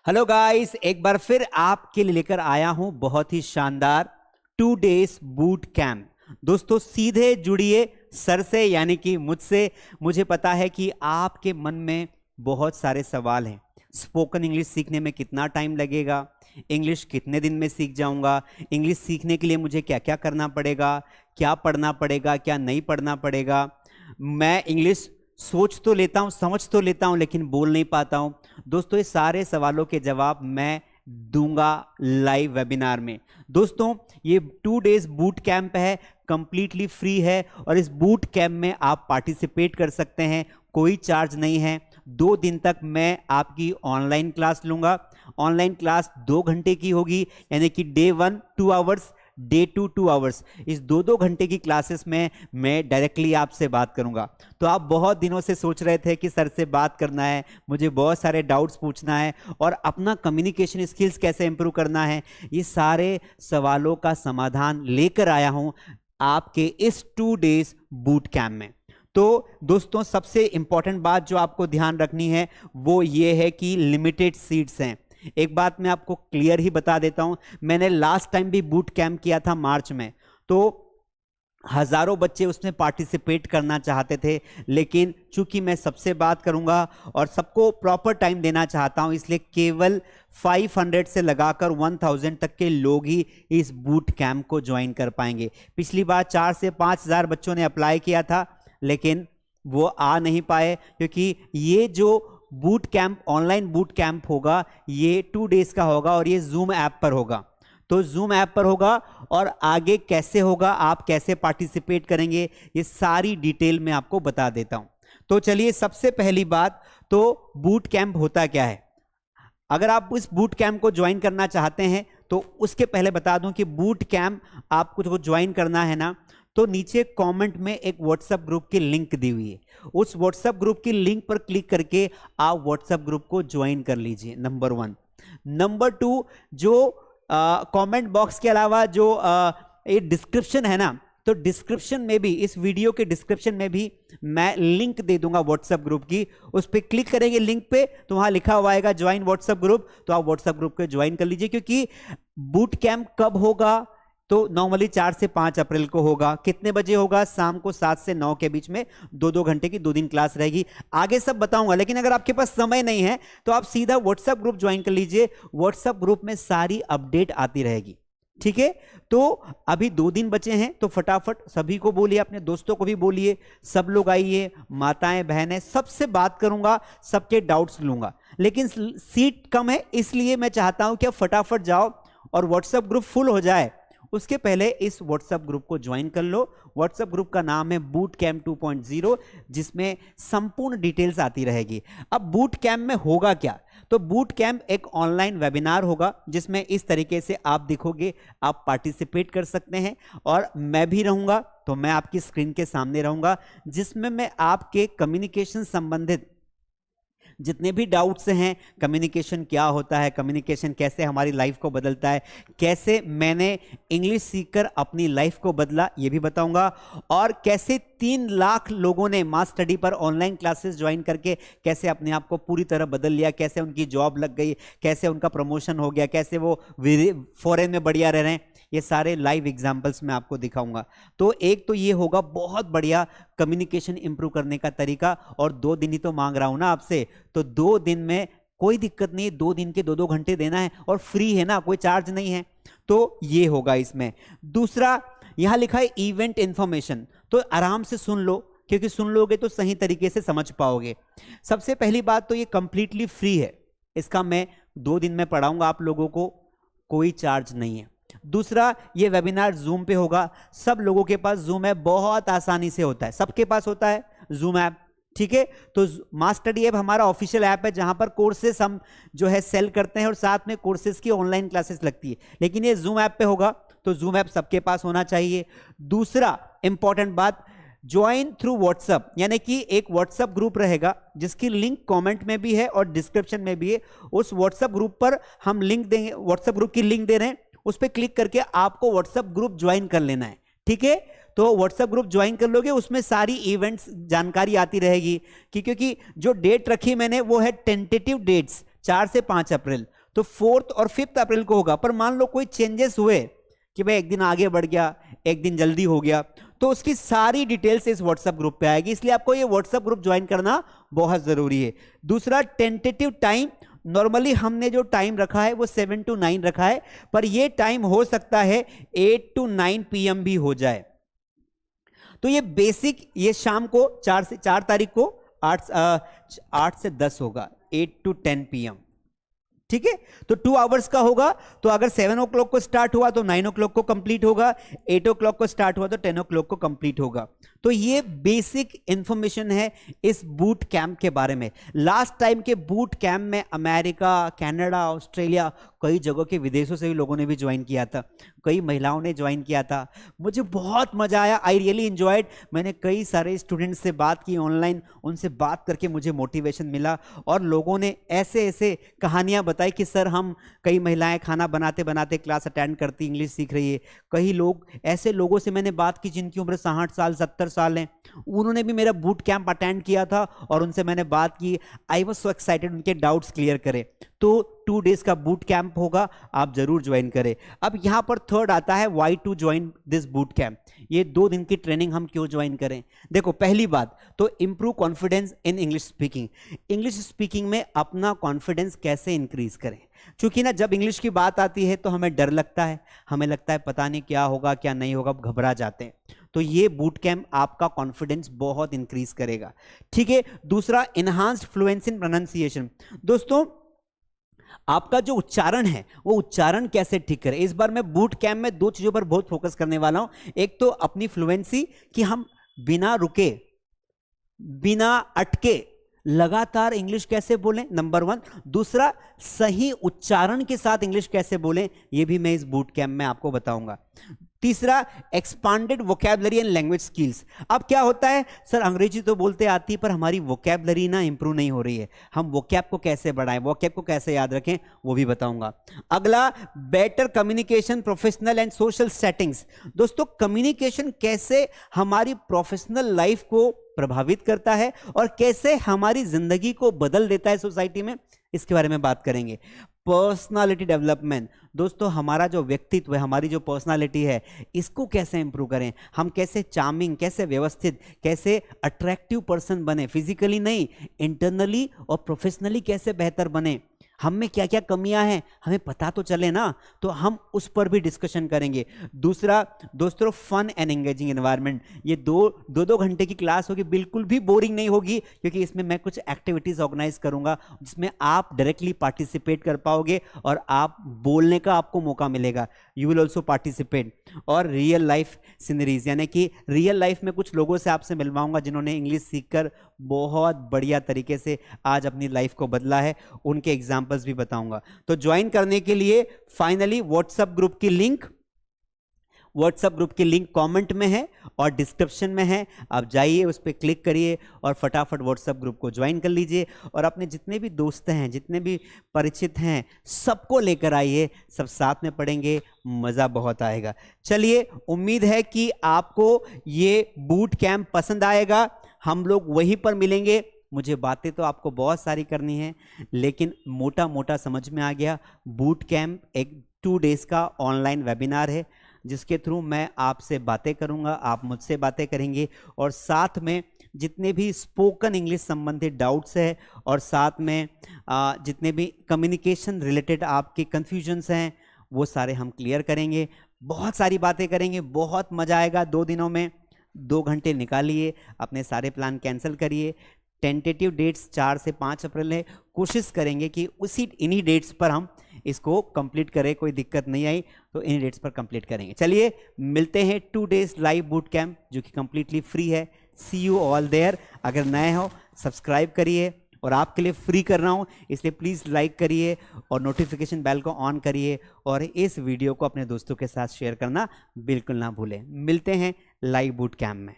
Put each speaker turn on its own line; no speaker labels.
Hello guys, एक बार फिर आपके लिए लेकर आया हूं बहुत ही शानदार 2 डेज बूट कैंप। दोस्तों सीधे जुड़िए सर से, यानी कि मुझसे। मुझे पता है कि आपके मन में बहुत सारे सवाल हैं। स्पोकन इंग्लिश सीखने में कितना टाइम लगेगा, इंग्लिश कितने दिन में सीख जाऊंगा, इंग्लिश सीखने के लिए मुझे क्या क्या करना पड़ेगा, क्या पढ़ना पड़ेगा, क्या नहीं पढ़ना पड़ेगा। मैं इंग्लिश सोच तो लेता हूं, समझ तो लेता हूं, लेकिन बोल नहीं पाता हूं। दोस्तों, ये सारे सवालों के जवाब मैं दूंगा लाइव वेबिनार में। दोस्तों, ये 2 डेज बूट कैंप है, कंप्लीटली फ्री है और इस बूट कैंप में आप पार्टिसिपेट कर सकते हैं, कोई चार्ज नहीं है। 2 दिन तक मैं आपकी ऑनलाइन क्लास लूंगा। ऑनलाइन क्लास 2 घंटे की होगी, यानी कि डे 1 2 आवर्स, डे 2 2 आवर्स। इस 2-2 घंटे की क्लासेस में मैं डायरेक्टली आपसे बात करूंगा। तो आप बहुत दिनों से सोच रहे थे कि सर से बात करना है, मुझे बहुत सारे डाउट्स पूछना है और अपना कम्युनिकेशन स्किल्स कैसे इंप्रूव करना है, ये सारे सवालों का समाधान लेकर आया हूं आपके इस 2 डेज बूट कैंप में। तो दोस्तों, सबसे इंपॉर्टेंट बात जो आपको ध्यान रखनी है वो ये है कि लिमिटेड सीट्स हैं। एक बात मैं आपको क्लियर ही बता देता हूं, मैंने लास्ट टाइम भी बूट कैंप किया था मार्च में, तो हजारों बच्चे उसमें पार्टिसिपेट करना चाहते थे, लेकिन चूंकि मैं सबसे बात करूंगा और सबको प्रॉपर टाइम देना चाहता हूं, इसलिए केवल 500 से लगाकर 1000 तक के लोग ही इस बूट कैंप को ज्वाइन कर पाएंगे। पिछली बार 4 से 5000 बच्चों ने अप्लाई किया था, लेकिन वो आ नहीं पाए, क्योंकि ये जो boot camp, online boot camp होगा, ये 2 डेज का होगा और ये जूम ऐप पर होगा। तो जूम ऐप पर होगा और आगे कैसे होगा, आप कैसे पार्टिसिपेट करेंगे, ये सारी डिटेल मैं आपको बता देता हूं। तो चलिए, सबसे पहली बात तो बूट कैंप होता क्या है। अगर आप इस बूट कैंप को ज्वाइन करना चाहते हैं तो उसके पहले बता दूं कि बूट कैंप आपको ज्वाइन करना है ना, तो नीचे कमेंट में एक व्हाट्सएप ग्रुप की लिंक दी हुई है। उस व्हाट्सएप ग्रुप की लिंक पर क्लिक करके आप व्हाट्सएप ग्रुप को ज्वाइन कर लीजिए, नंबर 1। नंबर 2, जो कमेंट बॉक्स के अलावा जो ये डिस्क्रिप्शन है ना, तो डिस्क्रिप्शन में भी, इस वीडियो के डिस्क्रिप्शन में भी मैं लिंक दे दूंगा व्हाट्सएप ग्रुप की। उस पर क्लिक करेंगे लिंक पे, तो वहां लिखा हुआ आएगा ज्वाइन व्हाट्सएप ग्रुप, तो आप व्हाट्सएप ग्रुप को ज्वाइन कर लीजिए। क्योंकि बूट कैंप कब होगा, तो नॉर्मली 4 से 5 अप्रैल को होगा। कितने बजे होगा? शाम को 7 से 9 के बीच में 2-2 घंटे की 2 दिन क्लास रहेगी। आगे सब बताऊंगा, लेकिन अगर आपके पास समय नहीं है तो आप सीधा व्हाट्सएप ग्रुप ज्वाइन कर लीजिए। व्हाट्सएप ग्रुप में सारी अपडेट आती रहेगी, ठीक है। तो अभी 2 दिन बचे हैं, तो फटाफट सभी को बोलिए, अपने दोस्तों को भी बोलिए, सब लोग आइए, माताएं बहनें, सबसे बात करूंगा, सबके डाउट्स लूंगा। लेकिन सीट कम है, इसलिए मैं चाहता हूं कि आप फटाफट जाओ और व्हाट्सएप ग्रुप फुल हो जाए, उसके पहले इस व्हाट्सएप ग्रुप को ज्वाइन कर लो। व्हाट्सएप ग्रुप का नाम है बूट कैंप 2.0, जिसमें संपूर्ण डिटेल्स आती रहेगी। अब बूट कैंप में होगा क्या, तो बूट कैंप एक ऑनलाइन वेबिनार होगा, जिसमें इस तरीके से आप दिखोगे, आप पार्टिसिपेट कर सकते हैं और मैं भी रहूंगा, तो मैं आपकी स्क्रीन के सामने रहूंगा, जिसमें मैं आपके कम्युनिकेशन संबंधित जितने भी डाउट्स हैं, कम्युनिकेशन क्या होता है, कम्युनिकेशन कैसे हमारी लाइफ को बदलता है, कैसे मैंने इंग्लिश सीखकर अपनी लाइफ को बदला, ये भी बताऊंगा, और कैसे 3 लाख लोगों ने मास स्टडी पर ऑनलाइन क्लासेस ज्वाइन करके कैसे अपने आप को पूरी तरह बदल लिया, कैसे उनकी जॉब लग गई, कैसे उनका प्रमोशन हो गया, कैसे वो फॉरेन में बढ़िया रह रहे हैं, ये सारे लाइव एग्जांपल्स मैं आपको दिखाऊंगा। तो एक तो ये होगा बहुत बढ़िया कम्युनिकेशन इंप्रूव करने का तरीका, और 2 दिन ही तो मांग रहा हूं ना आपसे, तो 2 दिन में कोई दिक्कत नहीं, 2 दिन के 2-2 घंटे देना है और फ्री है ना, कोई चार्ज नहीं है, तो ये होगा इसमें। दूसरा, यहां लिखा है इवेंट इंफॉर्मेशन, तो आराम से सुन लो, क्योंकि सुन लोगे तो सही तरीके से समझ पाओगे। सबसे पहली बात तो ये कंप्लीटली फ्री है, इसका मैं 2 दिन में पढ़ाऊंगा आप लोगों को, कोई चार्ज नहीं है। दूसरा, ये वेबिनार जूम पे होगा, सब लोगों के पास जूम ऐप बहुत आसानी से होता है, सबके पास होता है जूम ऐप, ठीक है। तो मास स्टडी ऐप हमारा ऑफिशियल ऐप है, जहां पर कोर्सेस हम जो है सेल करते हैं और साथ में कोर्सेज की ऑनलाइन क्लासेस लगती है, लेकिन ये जूम ऐप पे होगा, तो जूम ऐप सबके पास होना चाहिए। दूसरा इंपॉर्टेंट बात, ज्वाइन थ्रू व्हाट्सएप, यानी कि एक व्हाट्सएप ग्रुप रहेगा जिसकी लिंक कमेंट में भी है और डिस्क्रिप्शन में भी है। उस व्हाट्सएप ग्रुप पर हम लिंक देंगे, व्हाट्सएप ग्रुप की लिंक दे रहे हैं, उस पर क्लिक करके आपको व्हाट्सएप ग्रुप ज्वाइन कर लेना है, ठीक है। तो व्हाट्सएप ग्रुप ज्वाइन कर लोगे, उसमें सारी इवेंट्स जानकारी आती रहेगी, क्योंकि जो डेट रखी मैंने वो है टेंटेटिव डेट्स, 4 से 5 अप्रैल। तो 4 और 5 अप्रैल को होगा। पर मान लो कोई चेंजेस हुए कि भाई एक दिन आगे बढ़ गया, एक दिन जल्दी हो गया, तो उसकी सारी डिटेल्स इस व्हाट्सएप ग्रुप पे आएगी, इसलिए आपको ये व्हाट्सएप ग्रुप ज्वाइन करना बहुत जरूरी है। दूसरा, टेंटेटिव टाइम, नॉर्मली हमने जो टाइम रखा है वो 7 to 9 रखा है, पर ये टाइम हो सकता है 8 to 9 PM भी हो जाए। तो ये बेसिक, ये शाम को 4 तारीख को 8 से 10 होगा, 8 to 10 PM, ठीक है। तो 2 आवर्स का होगा, तो अगर 7 o'clock को स्टार्ट हुआ तो 9 o'clock को कंप्लीट होगा, 8 o'clock को स्टार्ट हुआ तो 10 o'clock को कंप्लीट होगा। तो ये बेसिक इंफॉर्मेशन है इस बूट कैंप के बारे में। लास्ट टाइम के बूट कैंप में अमेरिका, कनाडा, ऑस्ट्रेलिया, कई जगह के विदेशों से भी लोगों ने भी ज्वाइन किया था, कई महिलाओं ने ज्वाइन किया था। मुझे बहुत मजा आया, आई रियली एंजॉयड। मैंने कई सारे स्टूडेंट्स से बात की ऑनलाइन, उनसे बात करके मुझे मोटिवेशन मिला, और लोगों ने ऐसे ऐसे कहानियां बताई कि सर हम, कई महिलाएं खाना बनाते बनाते क्लास अटेंड करती, इंग्लिश सीख रही है। कई लोग, ऐसे लोगों से मैंने बात की जिनकी उम्र 60 साल 70 साल है, उन्होंने भी मेरा बूट कैंप अटेंड किया था और उनसे मैंने बात की। आई वॉज सो एक्साइटेड उनके डाउट्स क्लियर करे। तो 2 डेज का बूट कैंप होगा, आप जरूर ज्वाइन करें। अब यहां पर थर्ड आता है, why to join this boot camp. ये 2 दिन की ट्रेनिंग हम क्यों ज्वाइन करें? देखो, पहली बात तो improve confidence in English speaking. English speaking में अपना कॉन्फिडेंस कैसे इंक्रीज करें? क्योंकि ना जब इंग्लिश की बात आती है तो हमें डर लगता है, हमें लगता है पता नहीं क्या होगा क्या नहीं होगा, घबरा जाते हैं। तो ये बूट कैंप आपका कॉन्फिडेंस बहुत इंक्रीज करेगा, ठीक है। दूसरा, इनहांस्ड फ्लुएंसी इन प्रोनाउंसिएशन। दोस्तों, आपका जो उच्चारण है वो उच्चारण कैसे ठीक करें, इस बार मैं बूट कैंप में 2 चीजों पर बहुत फोकस करने वाला हूं। एक तो अपनी फ्लुएंसी, कि हम बिना रुके, बिना अटके लगातार इंग्लिश कैसे बोलें, नंबर 1। दूसरा, सही उच्चारण के साथ इंग्लिश कैसे बोलें, ये भी मैं इस बूट कैंप में आपको बताऊंगा। तीसरा, expanded vocabulary and language skills. अब क्या होता है, सर अंग्रेजी तो बोलते आती है पर हमारी वोकैबुलरी ना इंप्रूव नहीं हो रही है, हम वोकैब को कैसे बढ़ाएं, वोकैब को कैसे याद रखें, वो भी बताऊंगा। अगला, better communication professional and social settings. दोस्तों, कम्युनिकेशन कैसे हमारी प्रोफेशनल लाइफ को प्रभावित करता है और कैसे हमारी जिंदगी को बदल देता है सोसाइटी में, इसके बारे में बात करेंगे। Personality development. दोस्तों, हमारा जो व्यक्तित्व है, हमारी जो पर्सनालिटी है, इसको कैसे इंप्रूव करें, हम कैसे चार्मिंग, कैसे व्यवस्थित, कैसे अट्रैक्टिव पर्सन बने, फिजिकली नहीं इंटरनली और प्रोफेशनली कैसे बेहतर बने, हम में क्या क्या कमियां हैं हमें पता तो चले ना, तो हम उस पर भी डिस्कशन करेंगे। दूसरा, दोस्तों, फन एंड एंगेजिंग एनवायरनमेंट। ये दो घंटे की क्लास होगी, बिल्कुल भी बोरिंग नहीं होगी, क्योंकि इसमें मैं कुछ एक्टिविटीज ऑर्गेनाइज करूंगा जिसमें आप डायरेक्टली पार्टिसिपेट कर पाओगे और आप बोलने का आपको मौका मिलेगा, यू विल ऑल्सो पार्टिसिपेट। और रियल लाइफ सीनरीज, यानी कि रियल लाइफ में कुछ लोगों से आपसे मिलवाऊंगा जिन्होंने इंग्लिश सीखकर बहुत बढ़िया तरीके से आज अपनी लाइफ को बदला है, उनके एग्जाम्पल्स भी बताऊंगा। तो ज्वाइन करने के लिए फाइनली व्हाट्सएप ग्रुप की लिंक कमेंट में है और डिस्क्रिप्शन में है, आप जाइए उस पर क्लिक करिए और फटाफट व्हाट्सएप ग्रुप को ज्वाइन कर लीजिए और अपने जितने भी दोस्त हैं, जितने भी परिचित हैं, सबको लेकर आइए, सब साथ में पढ़ेंगे, मज़ा बहुत आएगा। चलिए, उम्मीद है कि आपको ये बूट कैंप पसंद आएगा। हम लोग वहीं पर मिलेंगे। मुझे बातें तो आपको बहुत सारी करनी है, लेकिन मोटा मोटा समझ में आ गया। बूट कैंप एक 2 डेज का ऑनलाइन वेबिनार है जिसके थ्रू मैं आपसे बातें करूंगा, आप मुझसे बातें करेंगे और साथ में जितने भी स्पोकन इंग्लिश संबंधित डाउट्स है और साथ में जितने भी कम्युनिकेशन रिलेटेड आपके कन्फ्यूजन्स हैं वो सारे हम क्लियर करेंगे। बहुत सारी बातें करेंगे, बहुत मज़ा आएगा। 2 दिनों में 2 घंटे निकालिए, अपने सारे प्लान कैंसिल करिए। टेंटेटिव डेट्स 4 से 5 अप्रैल है। कोशिश करेंगे कि इन्हीं डेट्स पर हम इसको कंप्लीट करें, कोई दिक्कत नहीं आई तो इन्हीं डेट्स पर कंप्लीट करेंगे। चलिए, मिलते हैं 2 डेज लाइव बूट कैंप जो कि कंप्लीटली फ्री है। सी यू ऑल देयर। अगर नए हो सब्सक्राइब करिए और आपके लिए फ्री कर रहा हूँ, इसलिए प्लीज़ लाइक करिए और नोटिफिकेशन बेल को ऑन करिए और इस वीडियो को अपने दोस्तों के साथ शेयर करना बिल्कुल ना भूलें। मिलते हैं लाइव बूट कैंप में।